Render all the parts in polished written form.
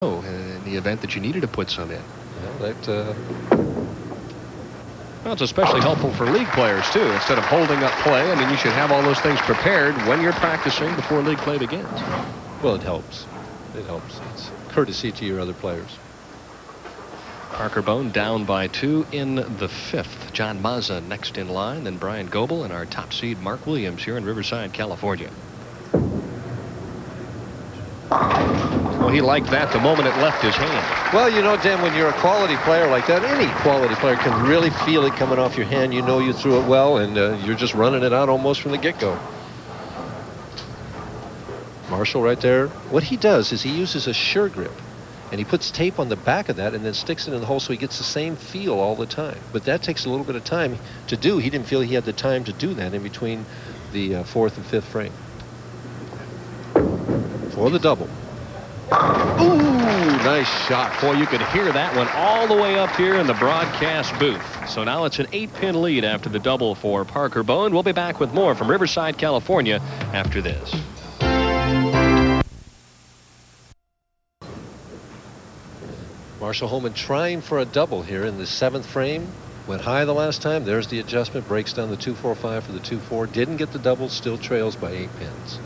in the event that you needed to put some in. Yeah, well, it's especially helpful for league players, too. Instead of holding up play, I mean, you should have all those things prepared when you're practicing before league play begins. well, it helps. It helps. It's courtesy to your other players. Parker Bohn down by 2 in the 5th. John Mazza next in line, then Brian Goebel, and our top seed Mark Williams here in Riverside, California. Well, he liked that the moment it left his hand. Well, you know, Dan, when you're a quality player like that, any quality player can really feel it coming off your hand. You know you threw it well, and you're just running it out almost from the get-go. Marshall right there. What he does is he uses a sure grip, and he puts tape on the back of that and then sticks it in the hole so he gets the same feel all the time. But that takes a little bit of time to do. He didn't feel he had the time to do that in between the 4th and 5th frame. For the double. Ooh, nice shot. Boy, you could hear that one all the way up here in the broadcast booth. So now it's an 8-pin lead after the double for Parker Bohn. We'll be back with more from Riverside, California after this. Marshall Holman trying for a double here in the 7th frame. Went high the last time. There's the adjustment. Breaks down the 2-4-5 for the 2-4. Didn't get the double. Still trails by 8 pins.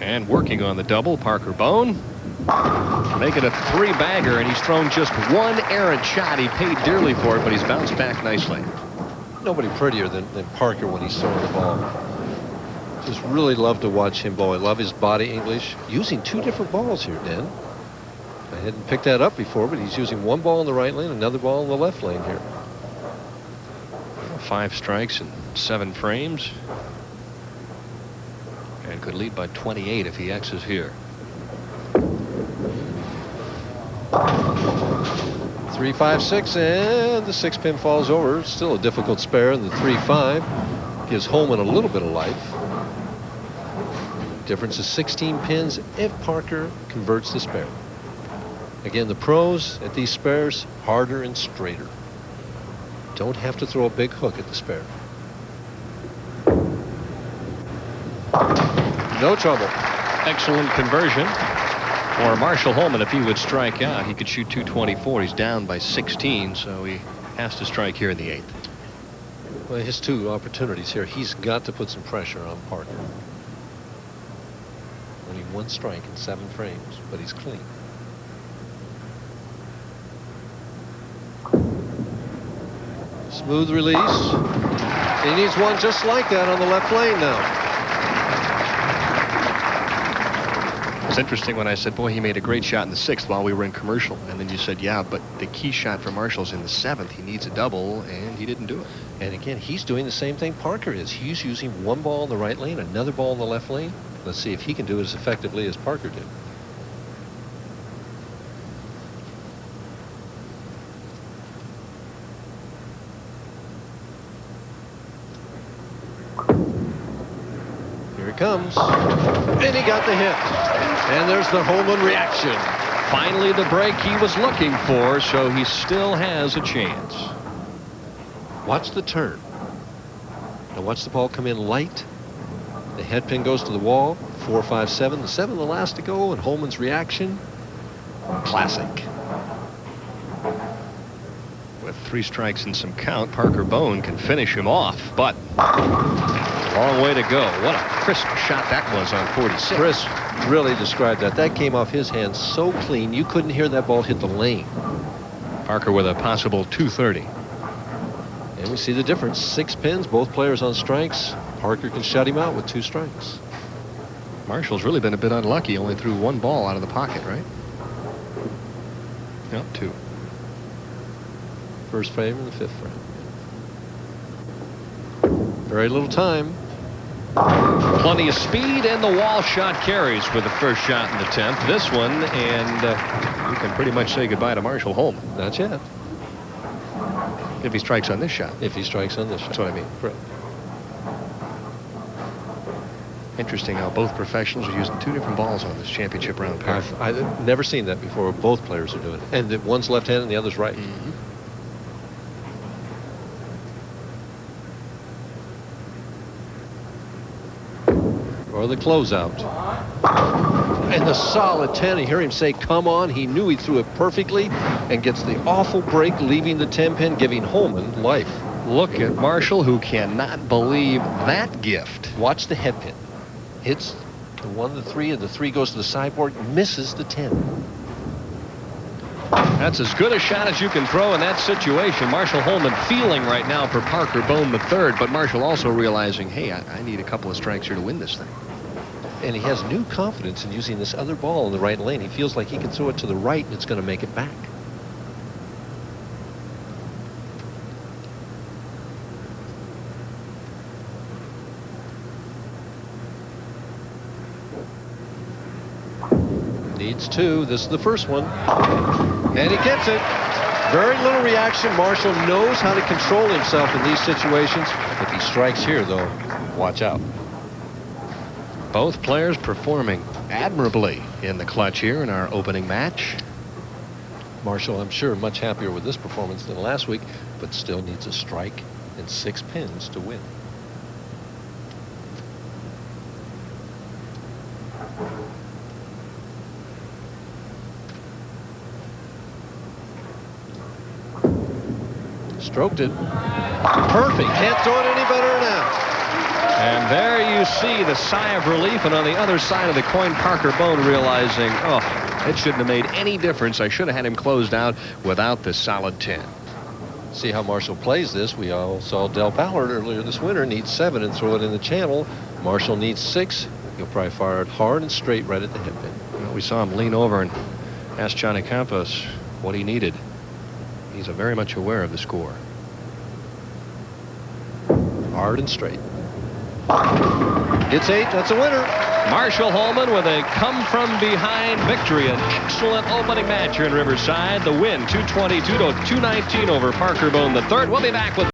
And working on the double, Parker Bohn. Make it a 3-bagger, and he's thrown just one errant shot. He paid dearly for it, but he's bounced back nicely. Nobody prettier than Parker when he's throwing the ball. Just really love to watch him bowl. I love his body English. Using 2 different balls here, Dan. I hadn't picked that up before, but he's using one ball in the right lane, another ball in the left lane here. 5 strikes and 7 frames. And could lead by 28 if he X's here. 3, 5, 6, and the 6-pin falls over. Still a difficult spare in the 3-5. Gives Holman a little bit of life. Difference is 16 pins if Parker converts the spare. Again, the pros at these spares, harder and straighter. Don't have to throw a big hook at the spare. No trouble. Excellent conversion for Marshall Holman. If he would strike out, he could shoot 224. He's down by 16, so he has to strike here in the 8th. Well, his 2 opportunities here. He's got to put some pressure on Parker. Only 1 strike in 7 frames, but he's clean. Smooth release. He needs one just like that on the left lane now. It's interesting when I said, boy, he made a great shot in the 6th while we were in commercial. And then you said, yeah, but the key shot for Marshall's in the 7th. He needs a double, and he didn't do it. And again, he's doing the same thing Parker is. He's using one ball in the right lane, another ball in the left lane. Let's see if he can do it as effectively as Parker did. Here it comes. And he got the hit. And there's the Holman reaction. Finally, the break he was looking for, so he still has a chance. Watch the turn. Now watch the ball come in light. The head pin goes to the wall. 4, 5, 7. The 7 the last to go, and Holman's reaction. Classic. With 3 strikes and some count, Parker Bohn can finish him off, but long way to go. What a crisp shot that was on 46. Chris really described that. That came off his hand so clean, you couldn't hear that ball hit the lane. Parker with a possible 230. And we see the difference. 6 pins, both players on strikes. Parker can shut him out with 2 strikes. Marshall's really been a bit unlucky. Only threw 1 ball out of the pocket, right? Yep, 2. First frame and the 5th frame. Very little time. Plenty of speed, and the wall shot carries with the first shot in the 10th. This one, and you can pretty much say goodbye to Marshall Holman. Not yet. If he strikes on this shot. If he strikes on this shot. That's what I mean. Correct. Interesting how both professionals are using 2 different balls on this championship round pair. I've never seen that before. Both players are doing it. And that one's left-handed and the other's right. Mm-hmm. Well, or the closeout. And the solid 10. You hear him say, come on. He knew he threw it perfectly and gets the awful break, leaving the 10 pin, giving Holman life. Look at Marshall, who cannot believe that gift. Watch the head pin. Hits the 1, the 3, and the 3 goes to the sideboard, misses the 10. That's as good a shot as you can throw in that situation. Marshall Holman feeling right now for Parker Bohn the third, but Marshall also realizing, hey, I need a couple of strikes here to win this thing. And he has new confidence in using this other ball in the right lane. He feels like he can throw it to the right and it's going to make it back. Needs 2. This is the first one. And he gets it. Very little reaction. Marshall knows how to control himself in these situations. If he strikes here, though, watch out. Both players performing admirably in the clutch here in our opening match. Marshall, I'm sure, much happier with this performance than last week, but still needs a strike and 6 pins to win. Stroked it. Perfect. Can't throw it any better now. And there you see the sigh of relief, and on the other side of the coin, Parker Bohn realizing, oh, it shouldn't have made any difference. I should have had him closed out without the solid 10. See how Marshall plays this. We all saw Del Ballard earlier this winter need 7 and throw it in the channel. Marshall needs 6. He'll probably fire it hard and straight right at the head pin. Well, we saw him lean over and ask Johnny Campos what he needed. He's very much aware of the score. Hard and straight. It's 8. That's a winner. Marshall Holman with a come-from-behind victory. An excellent opening match here in Riverside. The win, 222 to 219 over Parker Bohn the third. We'll be back with